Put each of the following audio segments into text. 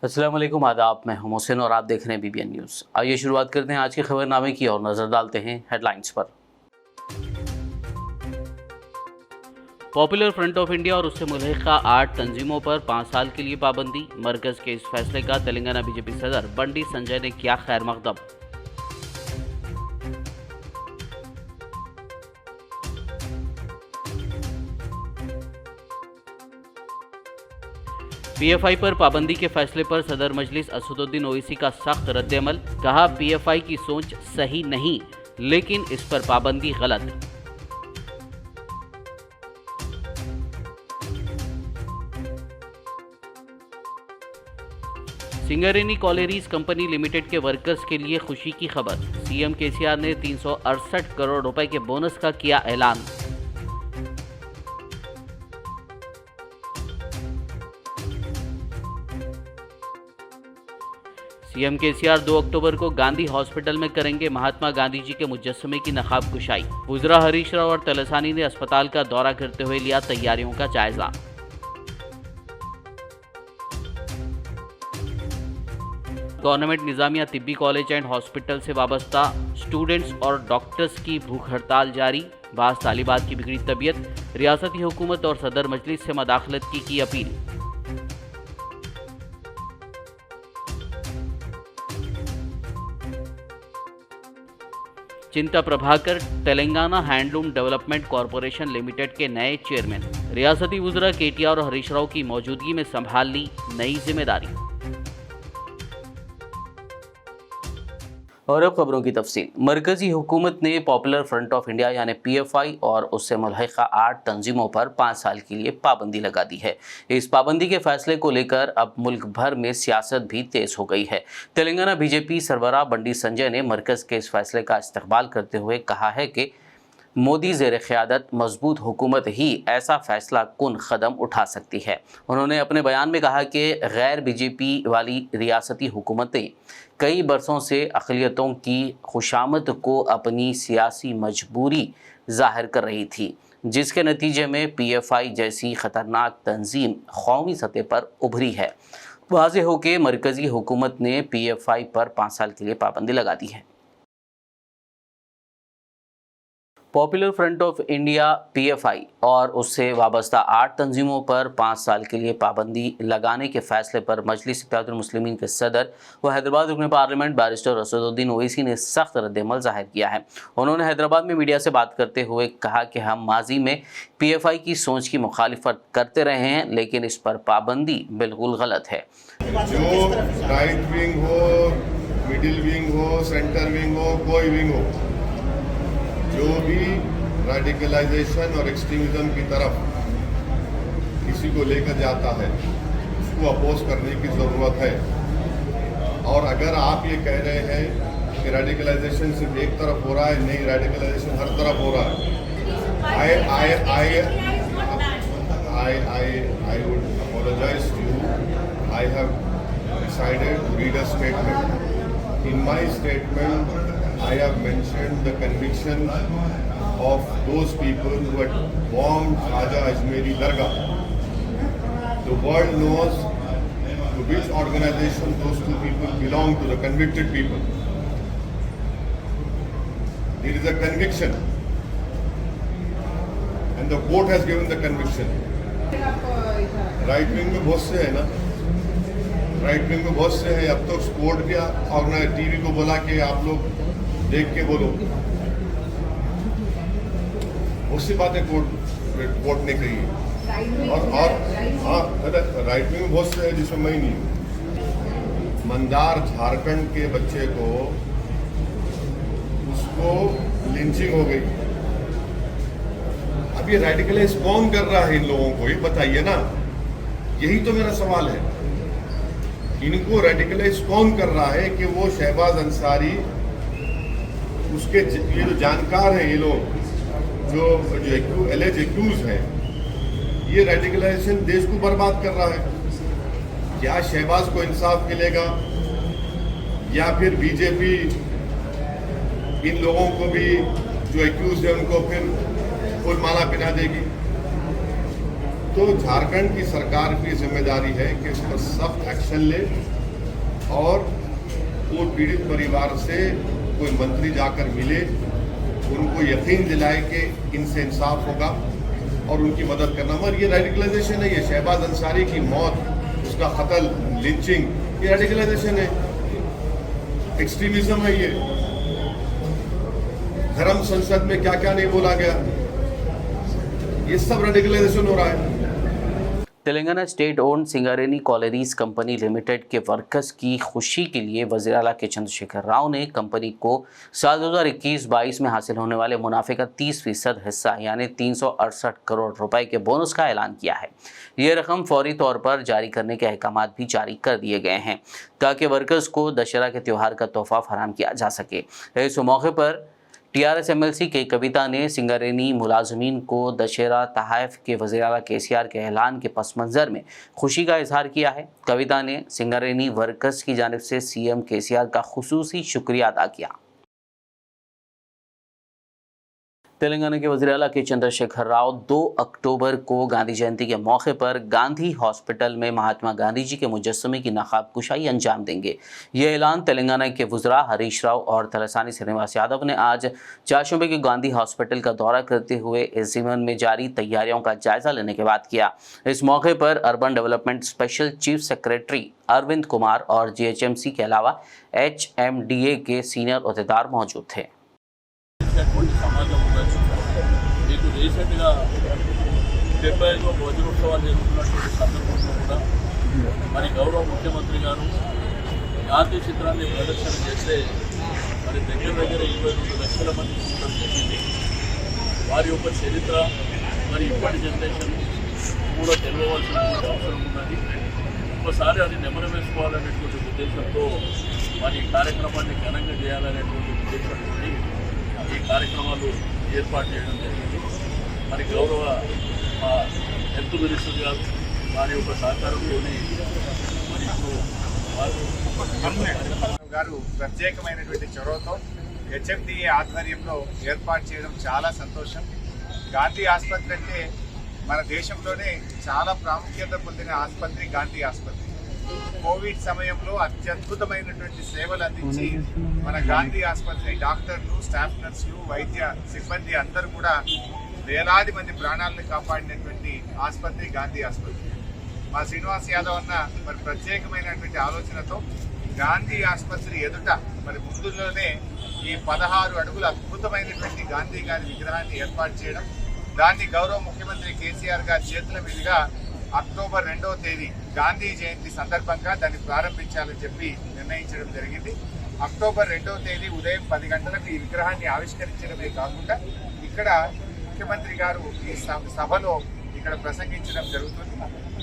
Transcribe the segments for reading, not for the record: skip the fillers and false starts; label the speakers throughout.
Speaker 1: अस्सलाम वालेकुम, आदाब। मैं हूं मोहसिन और आप देख रहे हैं बीबीएन न्यूज़। आइए शुरुआत करते हैं आज के खबरनामे की और नज़र डालते हैं हेडलाइंस पर। पॉपुलर फ्रंट ऑफ इंडिया और उससे मुल्हिका 8 तंजीमों पर 5 साल के लिए पाबंदी। मरकज़ के इस फैसले का तेलंगाना बीजेपी सदर बंडी संजय ने किया खैर मकदम। पीएफआई पर पाबंदी के फैसले पर सदर मजलिस असदुद्दीन ओवैसी का सख्त रद्द-ए-अमल। कहा, पीएफआई की सोच सही नहीं, लेकिन इस पर पाबंदी गलत। सिंगरेनी कॉलेरीज कंपनी लिमिटेड के वर्कर्स के लिए खुशी की खबर। सीएम केसीआर ने 368 करोड़ रुपए के बोनस का किया ऐलान। सीएम केसीआर 2 अक्टूबर को गांधी हॉस्पिटल में करेंगे महात्मा गांधी जी के मुजस्समे की नकाब कुशाई। वुज़रा हरीश राव और तलसानी ने अस्पताल का दौरा करते हुए लिया तैयारियों का जायजा। Government Nizamia Tibbi college and hospital से वाबस्ता स्टूडेंट्स और डॉक्टर्स की भूख हड़ताल जारी। बाज़ तालिबात की बिगड़ी तबीयत। रियासती हुकूमत और सदर मजलिस से मदाखलत की अपील। चिंता Prabhakar Telangana handloom development corporation limited के नए चेयरमैन। रियासती वुज़रा केटीआर और हरीश राव की मौजूदगी में संभाल ली नई जिम्मेदारी। और अब खबरों की तफसील। मरकजी हुकूमत ने पॉपुलर फ्रंट ऑफ इंडिया यानी पीएफआई और उससे मुल्हिका 8 तंजीमों पर 5 साल के लिए पाबंदी लगा दी है। इस पाबंदी के फैसले को लेकर अब मुल्क भर में सियासत भी तेज हो गई है। तेलंगाना बीजेपी सरबराह बंडी संजय ने मरकज के इस फैसले का इस्तकबाल करते हुए कहा है कि मोदी ज़ेर क़यादत मजबूत हुकूमत ही ऐसा फैसला कुन कदम उठा सकती है। उन्होंने अपने बयान में कहा कि गैर बीजेपी वाली रियासती हुकूमतें कई बरसों से अक़लियतों की खुशामद को अपनी सियासी मजबूरी ज़ाहिर कर रही थी, जिसके नतीजे में पीएफआई जैसी ख़तरनाक तंजीम कौमी सतह पर उभरी है। वाज़ेह हो कि मरकज़ी हुकूमत ने पीएफआई पर 5 साल के लिए पाबंदी लगा दी है। Popular front of India PFI और उससे वाबस्ता 8 तंजीमों पर 5 साल के लिए पाबंदी लगाने के फैसले पर मजलिस इत्तेहादुल मुस्लिमीन के सदर व हैदराबाद रुकन पार्लियामेंट बैरिस्टर असदुद्दीन ओवैसी ने सख्त रद्द-ए-अमल जाहिर किया है। उन्होंने हैदराबाद में मीडिया से बात करते हुए कहा कि हम माजी में पीएफआई की सोच की मुखालिफत करते रहे हैं, लेकिन इस पर पाबंदी बिल्कुल गलत है।
Speaker 2: जो राइट विंग हो, मिडिल विंग हो, सेंटर विंग हो, कोई विंग हो, जो भी रेडिकलाइजेशन और एक्सट्रीमिज्म की तरफ किसी को लेकर जाता है, उसको अपोज करने की ज़रूरत है। और अगर आप ये कह रहे हैं कि रेडिकलाइजेशन सिर्फ एक तरफ हो रहा है, नहीं, रेडिकलाइजेशन हर तरफ हो रहा है। I would apologize to you. I have decided to read a statement. In my statement, I have mentioned the conviction of those people who had bombed Raja Ajmeri Dargah. The world knows to which organization those two people belong to, the convicted people. There is a conviction and the court has given the conviction. Right wing में बहुत से है ना, right wing में बहुत से हैं। अब तो स्पोर्ट के ऑर्गेनाइज टीवी को बोला कि आप लोग देख के बोलो, बहुत सी बातें कोर्ट ने कही है। और हाँ, राइट विंग में बहुत से है जिसमें मैं ही नहीं हूँ। मंदार झारखंड के बच्चे को, उसको लिंचिंग हो गई। अब ये रेडिकलाइज कौन कर रहा है इन लोगों को, ये बताइए ना। यही तो मेरा सवाल है, इनको रेडिकलाइज कौन कर रहा है कि वो शहबाज अंसारी, उसके ये जो जानकार हैं, ये लोग जो एलेज एक्यूज हैं, ये रेडिकलाइजेशन देश को बर्बाद कर रहा है। क्या शहबाज को इंसाफ मिलेगा या फिर बीजेपी इन लोगों को भी जो एक्यूज है उनको फिर फुल माला पहना देगी? तो झारखंड की सरकार की जिम्मेदारी है कि इस पर सख्त एक्शन ले और वो पीड़ित परिवार से कोई मंत्री जाकर मिले, उनको यकीन दिलाए कि इनसे इंसाफ होगा और उनकी मदद करना। मगर ये रेडिकलाइजेशन है, ये शहबाज अंसारी की मौत, उसका कत्ल, लिंचिंग, ये रेडिकलाइजेशन है, एक्सट्रीमिज्म है। ये धर्म संसद में क्या क्या नहीं बोला गया, ये सब रेडिकलाइजेशन हो रहा है।
Speaker 1: Telangana state owned Singareni collieries company limited के वर्कर्स की खुशी के लिए वज़ीर आला के चंद्रशेखर राव ने कंपनी को साल 2021-22 में हासिल होने वाले मुनाफे का 30% हिस्सा यानी 368 करोड़ रुपए के बोनस का ऐलान किया है। ये रकम फौरी तौर पर जारी करने के अहकाम भी जारी कर दिए गए हैं ताकि वर्कर्स को दशहरा के त्यौहार का तोहफा फराहम किया जा सके। इस मौके पर TRS MLC के कविता ने सिंगारेनी मुलाजमीन को दशहरा तहफ़ के वज़ीर आला KCR के ऐलान के पस मंज़र में खुशी का इजहार किया है। कविता ने सिंगारेनी वर्कर्स की जानिब से CM KCR का खुसूसी शुक्रिया अदा किया। तेलंगाना के वज़ीर आला के चंद्रशेखर राव 2 अक्टूबर को गांधी जयंती के मौके पर गांधी हॉस्पिटल में महात्मा गांधी जी के मुजस्समे की नकाब कुशाई अंजाम देंगे। ये ऐलान तेलंगाना के वज़रा हरीश राव और तलसानी श्रीनिवास यादव ने आज चारशंबे के गांधी हॉस्पिटल का दौरा करते हुए इस ज़िम्न में जारी तैयारियों का जायजा लेने के बाद किया। इस मौके पर urban development special chief secretary Arvind Kumar और GHMC के अलावा HMDA के सीनियर अहदेदार मौजूद थे।
Speaker 3: మీకు రీసెంట్గా 75వ వజ్రోత్సవాలు జరుగుతున్నటువంటి సందర్భంలో కూడా మరి గౌరవ ముఖ్యమంత్రి గారు గాంధీ చిత్రాన్ని ప్రదర్శన చేస్తే మరి దగ్గర 22 లక్షల మంది చూడడం జరిగింది. వారి యొక్క చరిత్ర మరి ఇప్పటి జనరేషన్ కూడా తెలియవలసినటువంటి అవసరం ఉన్నది. ఒక్కసారి అది నెమరు వేసుకోవాలనేటువంటి ఉద్దేశంతో మరి ఈ కార్యక్రమాన్ని ఘనంగా చేయాలనేటువంటి ఉద్దేశంతో ఈ కార్యక్రమాలు ఏర్పాటు చేయడం జరిగింది. మరి గౌరవ హెల్త్ మినిస్టర్ గారు వారి యొక్క సహకారంతో మరి ఇప్పుడు
Speaker 4: గారు ప్రత్యేకమైనటువంటి చొరవతో HMDA ఆధ్వర్యంలో ఏర్పాటు చేయడం చాలా సంతోషం. గాంధీ ఆసుపత్రి అంటే మన దేశంలోనే చాలా ప్రాముఖ్యత పొందిన ఆసుపత్రి గాంధీ ఆసుపత్రి. కోవిడ్ సమయంలో అత్యద్భుతమైనటువంటి సేవలు అందించి మన గాంధీ ఆసుపత్రి డాక్టర్లు, స్టాఫ్ నర్సులు, వైద్య సిబ్బంది అందరూ కూడా వేలాది మంది ప్రాణాలను కాపాడినటువంటి ఆసుపత్రి గాంధీ ఆసుపత్రి. మా శ్రీనివాస్ యాదవ్ అన్న మరి ప్రత్యేకమైనటువంటి ఆలోచనతో గాంధీ ఆసుపత్రి ఎదుట మరి ముందులోనే ఈ 16 అడుగుల అద్భుతమైనటువంటి గాంధీ గారి విగ్రహాన్ని ఏర్పాటు చేయడం, దాన్ని గౌరవ ముఖ్యమంత్రి KCR గారి చేతుల మీదుగా అక్టోబర్ 2వ తేదీ గాంధీ జయంతి సందర్భంగా దాన్ని ప్రారంభించాలని చెప్పి నిర్ణయించడం జరిగింది. అక్టోబర్ 2వ తేదీ ఉదయం 10 గంటలకు ఈ విగ్రహాన్ని ఆవిష్కరించడమే కాకుండా ఇక్కడ ముఖ్యమంత్రి గారు ఈ సభలో ఇక్కడ ప్రసంగించడం జరుగుతుంది.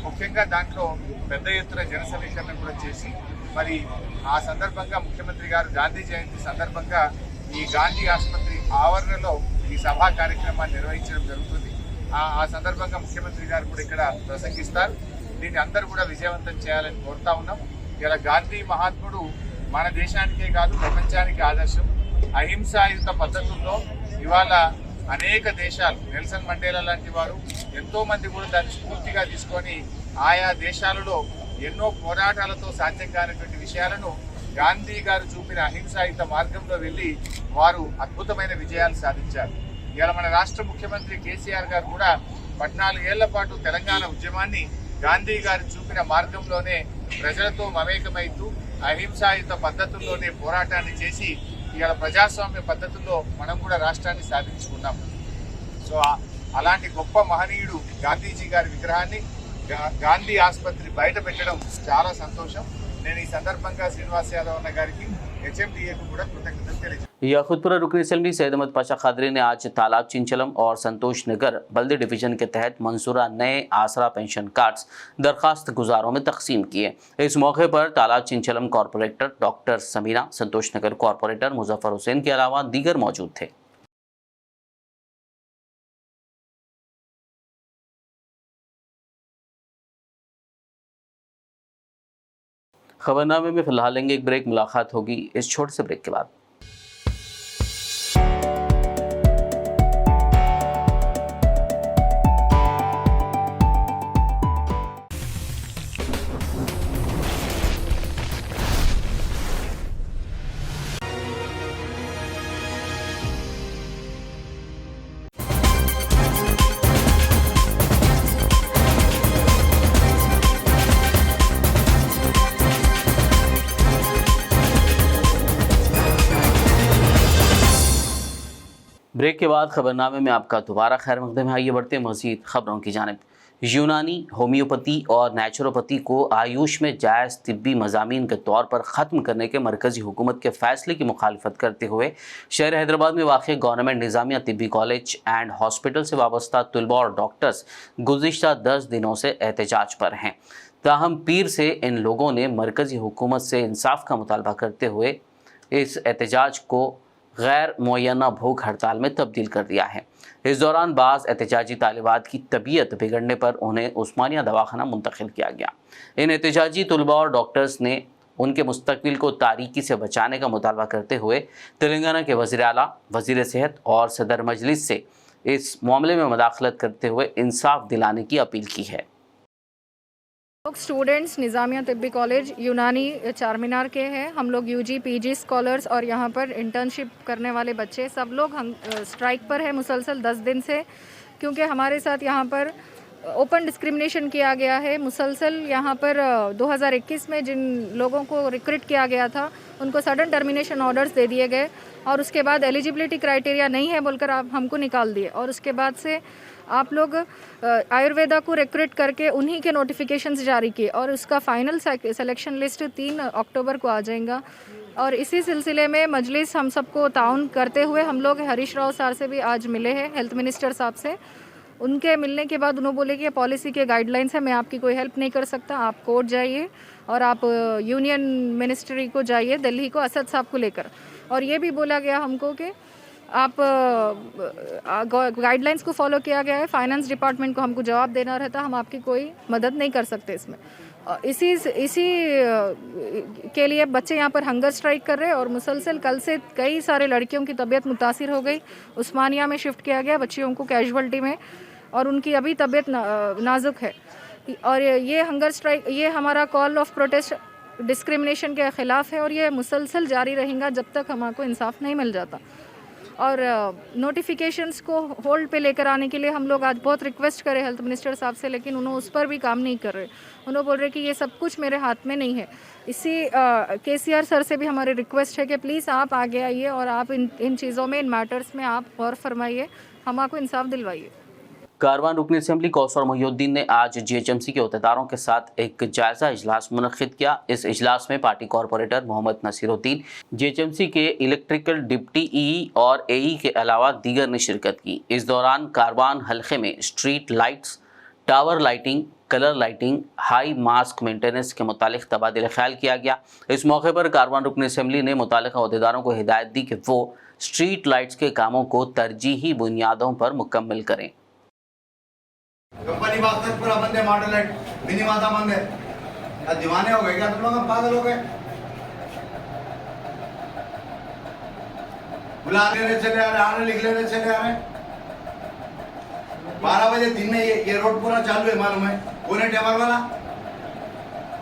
Speaker 4: ముఖ్యంగా దాంట్లో పెద్ద ఎత్తున జన సమీకరణ కూడా చేసి మరి ఆ సందర్భంగా ముఖ్యమంత్రి గారు గాంధీ జయంతి సందర్భంగా ఈ గాంధీ ఆసుపత్రి ఆవరణలో ఈ సభా కార్యక్రమాన్ని నిర్వహించడం జరుగుతుంది. ఆ సందర్భంగా ముఖ్యమంత్రి గారు కూడా ఇక్కడ ప్రసంగిస్తారు. దీన్ని అందరూ కూడా విజయవంతం చేయాలని కోరుతా ఉన్నాం. ఇలా గాంధీ మహాత్ముడు మన దేశానికే కాదు ప్రపంచానికి ఆదర్శం. అహింసాయుత పద్ధతుల్లో ఇవాళ అనేక దేశాలు, నెల్సన్ మండేలా లాంటి వారు ఎంతో మంది కూడా దాన్ని స్ఫూర్తిగా తీసుకొని ఆయా దేశాలలో ఎన్నో పోరాటాలతో సాధ్యం కానటువంటి విషయాలను గాంధీ గారు చూపిన అహింసాయుత మార్గంలో వెళ్ళి వారు అద్భుతమైన విజయాలు సాధించారు. ఇవాళ మన రాష్ట్ర ముఖ్యమంత్రి KCR గారు కూడా 14 ఏళ్ల పాటు తెలంగాణ ఉద్యమాన్ని గాంధీ గారు చూపిన మార్గంలోనే ప్రజలతో మమేకమైతూ అహింసాయుత పద్ధతుల్లోనే పోరాటాన్ని చేసి ఇవాళ ప్రజాస్వామ్య పద్ధతుల్లో మనం కూడా రాష్ట్రాన్ని సాధించుకున్నాం. సో అలాంటి గొప్ప మహనీయుడు గాంధీజీ గారి విగ్రహాన్ని గాంధీ ఆసుపత్రి బయట పెట్టడం చాలా సంతోషం. నేను ఈ సందర్భంగా శ్రీనివాస్ యాదవ్ అన్న గారికి HMDA को కూడా కృతజ్ఞతలు తెలియజేస్తున్నాను.
Speaker 1: याकुतपुरा रुकन असम्बली सैयद अहमद पाशा खादरी ने आज तालाब चिंचलम और संतोष नगर बल्दी डिवीजन के तहत मंसूरा नए आसरा पेंशन कार्ड्स दरखास्त गुजारों में तकसीम किए। इस मौके पर तालाब चिंचलम कॉरपोरेटर डॉक्टर समीना, संतोष नगर कॉरपोरेटर मुजफ्फर हुसैन के अलावा दीगर मौजूद थे। खबरनामे में फिलहाल लेंगे एक ब्रेक, मुलाकात होगी इस छोटे से ब्रेक के बाद। ब्रेक के बाद खबरनामे में आपका दोबारा खैर मकदम है। आइए बढ़ते हैं मज़ीद खबरों की जानिब। यूनानी, होम्योपैथी और नेचुरोपैथी को आयुष में जायज़ तिब्बी मज़ामीन के तौर पर ख़त्म करने के मरकज़ी हुकूमत के फ़ैसले की मुखालफत करते हुए शहर हैदराबाद में वाक़ government Nizamia Tibbi college and hospital से वाबस्ता तलबा और डॉक्टर्स गुज़िश्ता 10 दिनों से एहतजाज पर हैं। ताहम पीर से इन लोगों ने मरकज़ी हुकूमत से इंसाफ का मुतालबा करते हुए इस एहतजाज को गैर मुअय्यना भूख हड़ताल में तब्दील कर दिया है। इस दौरान बाज़ एहतजाजी तालिबात की तबीयत बिगड़ने पर उन्हें उस्मानिया दवाखाना मुंतकिल किया गया। इन एहतजाजी तलबा और डॉक्टर्स ने उनके मुस्तकबिल को तारीकी से बचाने का मुतालबा करते हुए तेलंगाना के वज़ीर आला, वज़ीर सेहत और सदर मजलिस से इस मामले में मदाखलत करते हुए इंसाफ दिलाने की अपील की है।
Speaker 5: लोग स्टूडेंट्स निज़ामिया तिब्बी कॉलेज यूनानी चारमीनार के हैं। हम लोग यूजी पीजी स्कॉलर्स और यहाँ पर इंटर्नशिप करने वाले बच्चे सब लोग हम स्ट्राइक पर है मुसलसल 10 दिन से, क्योंकि हमारे साथ यहाँ पर ओपन डिस्क्रिमिनेशन किया गया है। मुसलसल यहाँ पर 2021 में जिन लोगों को रिक्रूट किया गया था उनको सडन टर्मिनेशन ऑर्डर्स दे दिए गए और उसके बाद एलिजिबिलिटी क्राइटेरिया नहीं है बोलकर आप हमको निकाल दिए और उसके बाद से आप लोग आयुर्वेदा को रिक्रूट करके उन्हीं के नोटिफिकेशंस जारी किए और उसका फाइनल सिलेक्शन लिस्ट 3 अक्टूबर को आ जाएगा। और इसी सिलसिले में मजलिस हम सबको ताउन करते हुए हम लोग हरीश राव सर से भी आज मिले हैं, हेल्थ मिनिस्टर साहब से। उनके मिलने के बाद उन्होंने बोले कि ये पॉलिसी के गाइडलाइंस है, मैं आपकी कोई हेल्प नहीं कर सकता, आप कोर्ट जाइए और आप यूनियन मिनिस्ट्री को जाइए दिल्ली को असद साहब को लेकर। और ये भी बोला गया हमको कि आप गाइडलाइंस को फॉलो किया गया है, फाइनेंस डिपार्टमेंट को हमको जवाब देना रहता, हम आपकी कोई मदद नहीं कर सकते इसमें। इसी के लिए बच्चे यहाँ पर हंगर स्ट्राइक कर रहे हैं और मुसलसल कल से कई सारे लड़कियों की तबीयत मुतासिर हो गई। उस्मानिया में शिफ्ट किया गया बच्चियों को कैजुअल्टी में और उनकी अभी तबीयत नाजुक है। और ये हंगर स्ट्राइक, ये हमारा कॉल ऑफ प्रोटेस्ट डिस्क्रिमिनेशन के ख़िलाफ़ है और ये मुसलसल जारी रहेगा जब तक हमको इंसाफ नहीं मिल जाता। और नोटिफिकेशंस को होल्ड पे लेकर आने के लिए हम लोग आज बहुत रिक्वेस्ट करें हेल्थ मिनिस्टर साहब से, लेकिन उन्होंने उस पर भी काम नहीं कर रहे। उन्होंने बोल रहे कि ये सब कुछ मेरे हाथ में नहीं है। इसी केसीआर सर से भी हमारी रिक्वेस्ट है कि प्लीज़ आप आगे आइए और आप इन चीज़ों में, इन मैटर्स में आप गौर फरमाइए, हमको इंसाफ दिलवाइए।
Speaker 1: कारवान रुकन असम्बली कौसर मोहिउद्दीन ने आज जीएचएमसी के अहदेदारों के साथ एक जायज़ा इजलास मुनक़िद किया। इस इजलास में party corporator Mohammed Nasiruddin, GHMC के इलेक्ट्रिकल डिप्टी ई और एई के अलावा दीगर ने शिरकत की। इस दौरान कारवान हल्के में street lights, tower lighting, colour lighting, high mask maintenance के मुतालिक तबादला ख्याल किया गया। इस मौके पर कारवान रुकन असम्बली ने मुतालिका अहदेदारों को हिदायत दी कि वो स्ट्रीट लाइट्स के कामों को तरजीही बुनियादों पर मुकम्मल करें।
Speaker 6: कंपनी वास्ते पूरा बंद है, मॉडल लाइट मिनी माता बंद है। क्या दीवाने हो गए क्या तुम लोग? पागल हो गए। बुला लेने चले आ रहे, आने लिख लेने चले आ रहे। 12 बजे दिन में ये रोड पूरा चालू है, मालूम है? कौन है टाइमर वाला?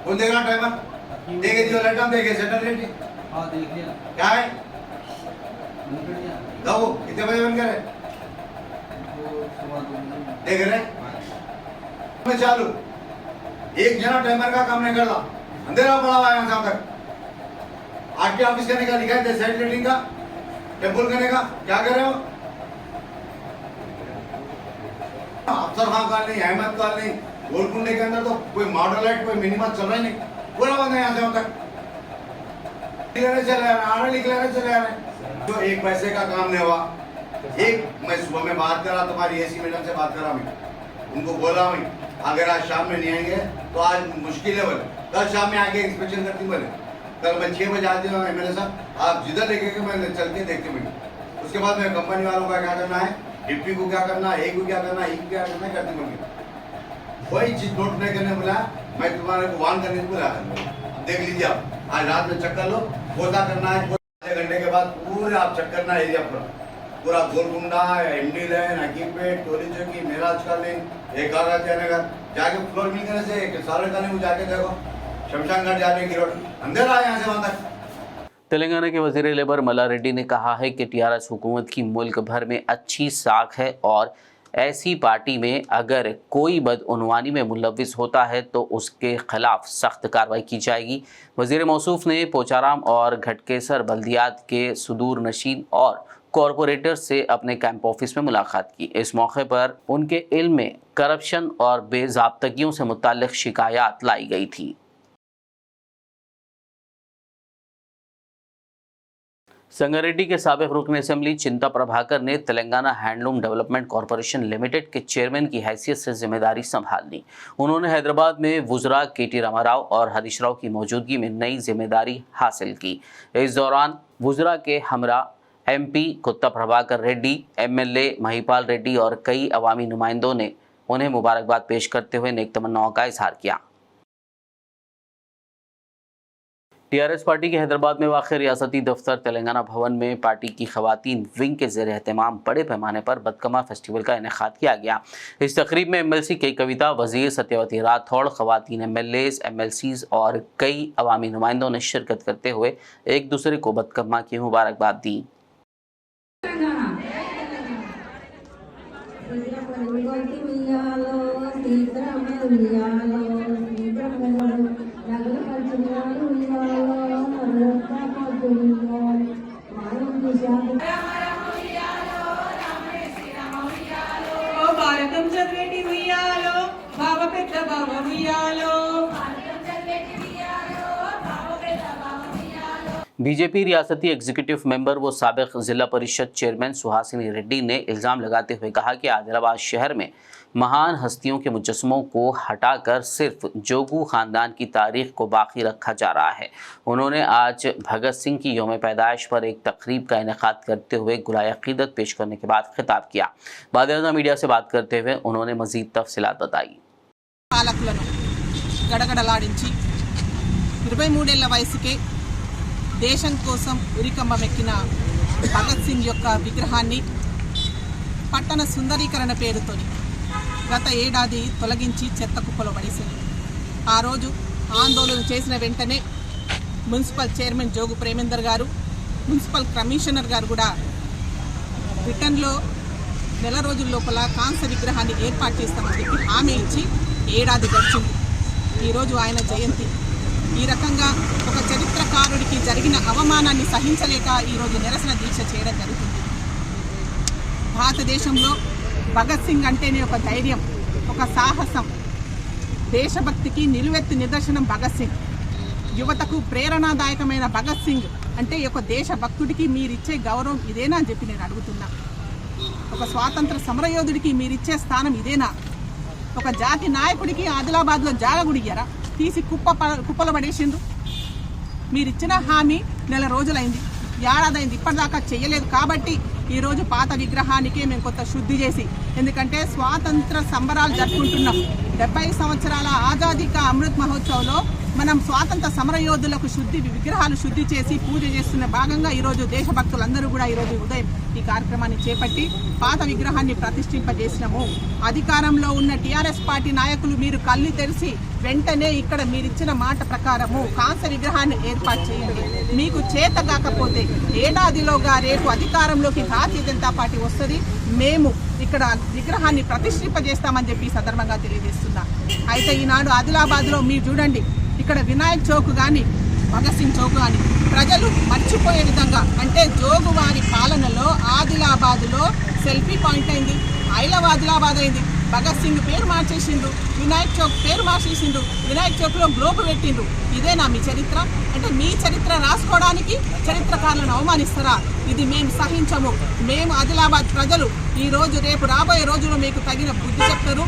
Speaker 6: कौन देगा टाइमर? देखे जो लाइट हम देखे सेटल रेट। हाँ देख लिया। क्या है? दो कितने बजे बंद करे? देख रहे? चालू एक जना टाइमर का काम नहीं करता, अंधेरा पड़ा हुआ है यहाँ तक। आरटी ऑफिस करने का दिखाई दे, साइड रेटिंग का, टेम्पल करने का, क्या कर रहे हो? अफसर खान का नहीं, अहमद का नहीं, गोलकुंडे के अंदर तो कोई मॉडल लाइट, कोई मिनिमम चल रहा ही नहीं, पूरा बंद है यहाँ से वहां तक। लेने चले आ रहे, लिख लेने चले आ रहे। तो एक पैसे का काम नहीं हुआ। मैं सुबह में बात करा, तुम्हारी एसी मैडम से बात करा, मैं उनको बोला मैं अगर आज शाम में नहीं आएंगे तो आज मुश्किल है बोले, कल शाम में आके इंस्पेक्शन करती बोले। कल मैं 6 बजे आती हूँ एमएलए साहब, आप जिधर देखेंगे मैं चल के देखते मैं। उसके बाद मैं कंपनी वालों का क्या करना है, डिप्टी को क्या करना है, ए को क्या करना है, ई को क्या करना है, करती बोल। कोई चीज नोट नहीं करने बोला, मैं तुम्हारे को वार्न करने को बोला। देख लीजिए आप आज रात में चक्कर लो, पोता करना है, आधे घंटे के बाद पूरे आप चेक करना है एरिया पूरा गोलकुंडा, एमडी लाइन, हकीमपेट, टोली चौकी, मेराज कॉलोनी, एक जयनगर जाके फ्लोर मिल करने से सारे कॉलोनी में जाके देखो, शमशान घाट जाने की रोड अंधेरा है यहाँ से वहाँ तक।
Speaker 1: तेलंगाना के वज़ीर लेबर मल्ला रेड्डी ने कहा है कि टीआरएस हुकूमत की मुल्क भर में अच्छी साख है और ऐसी पार्टी में अगर कोई बदउनवानी में मुलव्विस होता है तो उसके खिलाफ सख्त कार्रवाई की जाएगी। वज़ीर मौसूफ ने पोचाराम और घटकेसर बल्दियात के सुदूर नशीन और कॉरपोरेटर से अपने कैंप ऑफिस में मुलाकात की। इस मौके पर उनके इल्म में करप्शन और बेज़ाब्तगियों से मुताल्लिक शिकायत लाई गई थी। संगारेड्डी के साबिक रुकन असेंबली चिंता प्रभाकर ने Telangana handloom development corporation limited के चेयरमैन की हैसियत से जिम्मेदारी संभाल ली। उन्होंने हैदराबाद में वुज़रा केटी रामाराव और हरीश राव की मौजूदगी में नई जिम्मेदारी हासिल की। इस दौरान वुज़रा के हमरा MP कुत्ता प्रभाकर रेड्डी, MLA महिपाल रेड्डी और कई अवामी नुमाइंदों ने उन्हें मुबारकबाद पेश करते हुए नेक तमन्नाओं का इजहार किया। TRS पार्टी के हैदराबाद में वाक़ रियासती दफ्तर तेलंगाना भवन में पार्टी की ख़वातीन विंग के ज़ेर एहतमाम बड़े पैमाने पर बदकमा फेस्टिवल का इनेकाद किया गया। इस तकरीब में MLC के कविता, वज़ीर सत्यवती राठौड़, ख़वातीन MLAs, MLCs और कई अवामी नुमाइंदों ने शिरकत करते हुए एक दूसरे को बदकमा की मुबारकबाद दी।
Speaker 7: భారతం చదివేటి ఉయ్యాలో బావ పెద్ద బావ ఉయ్యాలో
Speaker 1: बीजेपी रियासती एग्जीक्यूटिव मेंबर व साबिक जिला परिषद चेयरमैन सुहासिनी रेड्डी ने इल्ज़ाम लगाते हुए कहा कि आदिलाबाद शहर में महान हस्तियों के मुजस्समों को हटाकर सिर्फ जोगू ख़ानदान की तारीख को बाकी रखा जा रहा है। उन्होंने आज भगत सिंह की यौम पैदाइश पर एक तकरीब का इनेकाद करते हुए गुलाए अक़ीदत पेश करने के बाद खिताब किया। बाद मीडिया से बात करते हुए उन्होंने मज़ीद तफसीलात बताई।
Speaker 7: పాలకులను గడగడలాడించి 23 ఏళ్ల వయసుకే దేశం కోసం ఉరికంబమెక్కిన భగత్ సింగ్ యొక్క విగ్రహాన్ని పట్టణ సుందరీకరణ పేరుతోని గత ఏడాది తొలగించి చెత్త కుప్పలో పడేసింది. ఆ రోజు ఆందోళన చేసిన వెంటనే మున్సిపల్ చైర్మన్ జోగు ప్రేమేందర్ గారు, మున్సిపల్ కమిషనర్ గారు కూడా బ్రిటన్లో నెల రోజుల లోపల కాంస్య విగ్రహాన్ని ఏర్పాటు చేస్తామని చెప్పి హామీ ఇచ్చి ఏడాది గడిచింది. ఈరోజు ఆయన జయంతి. ఈ రకంగా ఒక చరిత్రకారుడికి జరిగిన అవమానాన్ని సహించలేక ఈరోజు నిరసన దీక్ష చేయడం జరుగుతుంది. భారతదేశంలో భగత్ సింగ్ అంటేనే ఒక ధైర్యం, ఒక సాహసం, దేశభక్తికి నిలువెత్తు నిదర్శనం భగత్ సింగ్. యువతకు ప్రేరణాదాయకమైన భగత్ సింగ్ అంటే ఒక దేశభక్తుడికి మీరిచ్చే గౌరవం ఇదేనా అని చెప్పి నేను అడుగుతున్నా. ఒక స్వాతంత్ర సమరయోధుడికి మీరిచ్చే స్థానం ఇదేనా? ఒక జాతి నాయకుడికి ఆదిలాబాద్లో జాగగుడియ్యారా? తీసి కుప్పలు పడేసిండ్రు. మీరిచ్చిన హామీ నెల రోజులైంది, ఏడాదైంది, ఇప్పటిదాకా చెయ్యలేదు. కాబట్టి ఈరోజు పాత విగ్రహానికే మేము కొంత శుద్ధి చేసి, ఎందుకంటే స్వాతంత్ర సంబరాలు జరుపుకుంటున్నాం. 70 సంవత్సరాల ఆజాదీ కా అమృత్ మహోత్సవ్లో మనం స్వాతంత్ర సమరయోధులకు విగ్రహాలు శుద్ధి చేసి పూజ చేస్తున్న భాగంగా ఈరోజు దేశభక్తులందరూ కూడా ఈరోజు ఉదయం ఈ కార్యక్రమాన్ని చేపట్టి పాత విగ్రహాన్ని ప్రతిష్ఠింపజేసినాము. అధికారంలో ఉన్న TRS పార్టీ నాయకులు మీరు కళ్ళు తెరిచి వెంటనే ఇక్కడ మీరిచ్చిన మాట ప్రకారము కాంస్య విగ్రహాన్ని ఏర్పాటు చేయండి. మీకు చేత కాకపోతే ఏడాదిలోగా రేపు అధికారంలోకి భారతీయ జనతా పార్టీ వస్తుంది, మేము ఇక్కడ విగ్రహాన్ని ప్రతిష్ఠింపజేస్తామని చెప్పి సందర్భంగా తెలియజేస్తున్నా. అయితే ఈనాడు ఆదిలాబాద్లో మీరు చూడండి, ఇక్కడ వినాయక్ చౌక్ కానీ భగత్ సింగ్ చౌక్ కానీ ప్రజలు మర్చిపోయే విధంగా, అంటే జోగు వారి పాలనలో ఆదిలాబాద్లో సెల్ఫీ పాయింట్ అయింది, ఆదిలాబాద్ అయింది. భగత్ సింగ్ పేరు మార్చేసిండ్రు, వినాయక్ చౌక్ పేరు మార్చేసిండ్రు, వినాయక్ చౌక్లో గ్లోబ్ పెట్టిండ్రు. ఇదేనా మీ చరిత్ర? అంటే మీ చరిత్ర రాసుకోవడానికి చరిత్రకారులను అవమానిస్తారా? ఇది మేము సహించము. మేము ఆదిలాబాద్ ప్రజలు ఈరోజు రేపు రాబోయే రోజుల్లో మీకు తగిన బుద్ధి చెప్తారు.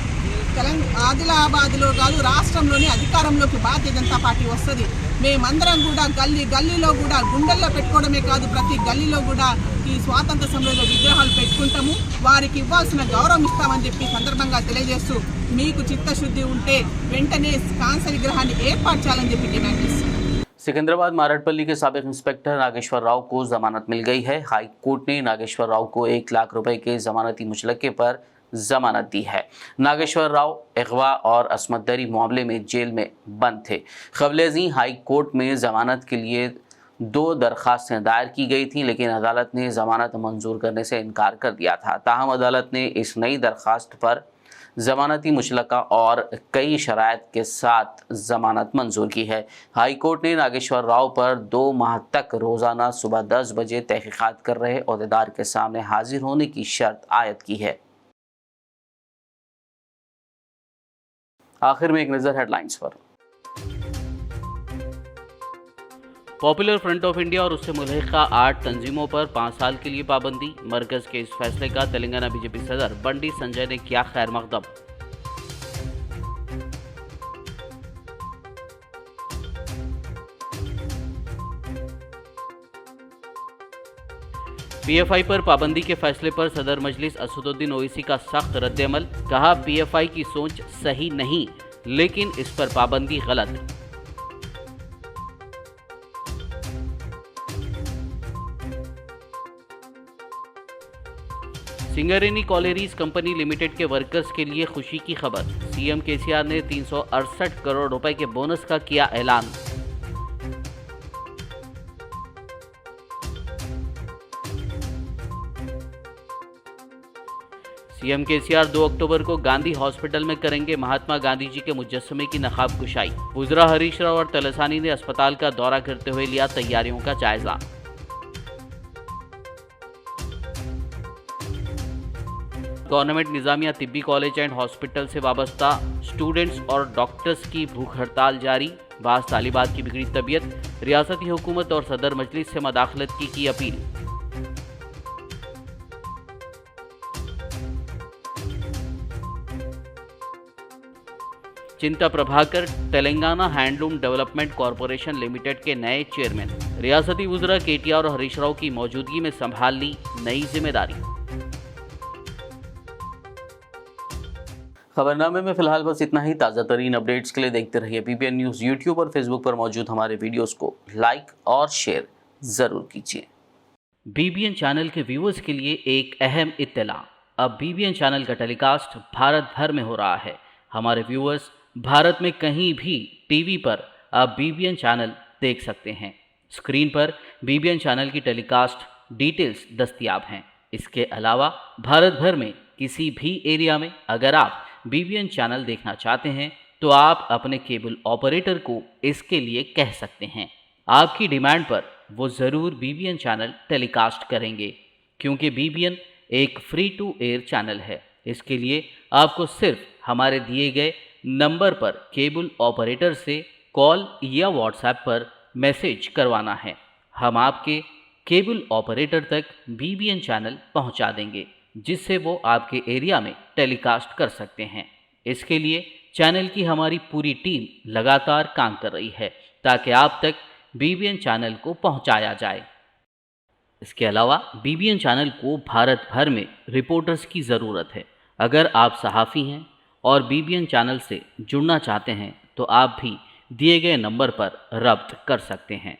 Speaker 7: ఆదిలాబాద్లో కాదు, రాష్ట్రంలోని అధికారంలోకి భారతీయ జనతా పార్టీ వస్తుంది. మేమందరం కూడా గల్లీలో కూడా గుండెల్లో పెట్టుకోవడమే కాదు, ప్రతి గల్లీలో కూడా ఈ స్వాతంత్ర సమరంలో విగ్రహాలు పెట్టుకుంటాము, వారికి ఇవ్వాల్సిన గౌరవం ఇస్తామని చెప్పి సందర్భంగా తెలియజేస్తూ, మీకు చిత్తశుద్ధి ఉంటే వెంటనే కాంస్య విగ్రహాన్ని ఏర్పాటు చేయాలని చెప్పి డిమాండ్ చేస్తున్నాం.
Speaker 1: सिकंदराबाद मारड़पल्ली के साबिक इंस्पेक्टर नागेश्वर राव को जमानत मिल गई है। हाई कोर्ट ने नागेश्वर राव को 1 लाख रुपए के जमानती मुचलके पर जमानत दी है। नागेश्वर राव अगवा और असमत दरी मामले में जेल में बंद थे। खबलेजी हाई कोर्ट में जमानत के लिए 2 दरख्वास्तें दायर की गई थी, लेकिन अदालत ने जमानत मंजूर करने से इनकार कर दिया था। ताहम अदालत ने इस नई दरख्वास्त पर जमानती मुचलका और कई शराइत के साथ जमानत मंजूर की है। हाई कोर्ट ने नागेश्वर राव पर 2 माह तक रोजाना सुबह 10 बजे तहकीकात कर रहे अहदेदार के सामने हाजिर होने की शर्त आयद की है। आखिर में एक नजर हेडलाइंस पर। पॉपुलर फ्रंट ऑफ इंडिया और उससे मुल्हिका 8 तंजीमों पर 5 साल के लिए पाबंदी। मरकज के इस फैसले का तेलंगाना बीजेपी सदर बंडी संजय ने किया खैर मकदम। पीएफआई पर पाबंदी के फैसले पर सदर मजलिस असदुद्दीन ओवैसी का सख्त रद्द-ए-अमल। कहा, पीएफआई की सोच सही नहीं, लेकिन इस पर पाबंदी गलत। सिंगरेनी कॉलेरीज कंपनी लिमिटेड के वर्कर्स के लिए खुशी की खबर। सीएम केसीआर ने 368 करोड़ रुपए के बोनस का किया ऐलान। सीएम केसीआर 2 अक्टूबर को गांधी हॉस्पिटल में करेंगे महात्मा गांधी जी के मुजस्समे की नकाब कुशाई। वुज़रा हरीश राव और तलसानी ने अस्पताल का दौरा करते हुए लिया तैयारियों का जायजा। Government Nizamia Tibbi college and hospital से वाबस्ता स्टूडेंट्स और डॉक्टर्स की भूख हड़ताल जारी। बाज़ तालिबात की बिगड़ी तबीयत। रियासती हुकूमत और सदर मजलिस से मदाखलत की अपील। चिंता Prabhakar Telangana handloom development corporation limited के नए चेयरमैन। रियासती वुज़रा केटीआर और हरीश राव की मौजूदगी में संभाल ली नई जिम्मेदारी। खबरनामे में फिलहाल बस इतना ही। ताज़ा तरीन अपडेट्स के लिए देखते रहिए बीबीएन न्यूज़। यूट्यूब और फेसबुक पर मौजूद हमारे वीडियोस को लाइक और शेयर ज़रूर कीजिए। बीबीएन चैनल के व्यूअर्स के लिए एक अहम इत्तला। अब बीबीएन चैनल का टेलीकास्ट भारत भर में हो रहा है। हमारे व्यूअर्स भारत में कहीं भी टीवी पर अब बीबीएन चैनल देख सकते हैं। स्क्रीन पर बीबीएन चैनल की टेलीकास्ट डिटेल्स दस्तयाब हैं। इसके अलावा भारत भर में किसी भी एरिया में अगर आप बीबीएन चैनल देखना चाहते हैं तो आप अपने केबल ऑपरेटर को इसके लिए कह सकते हैं। आपकी डिमांड पर वो ज़रूर बीबीएन चैनल टेलीकास्ट करेंगे, क्योंकि बीबीएन एक फ्री टू एयर चैनल है। इसके लिए आपको सिर्फ हमारे दिए गए नंबर पर केबल ऑपरेटर से कॉल या व्हाट्सएप पर मैसेज करवाना है। हम आपके केबल ऑपरेटर तक बीबीएन चैनल पहुंचा देंगे, जिससे वो आपके एरिया में टेलीकास्ट कर सकते हैं। इसके लिए चैनल की हमारी पूरी टीम लगातार काम कर रही है ताकि आप तक बीबीएन चैनल को पहुंचाया जाए। इसके अलावा बीबीएन चैनल को भारत भर में रिपोर्टर्स की ज़रूरत है। अगर आप सहाफ़ी हैं और बीबीएन चैनल से जुड़ना चाहते हैं तो आप भी दिए गए नंबर पर रब्त कर सकते हैं।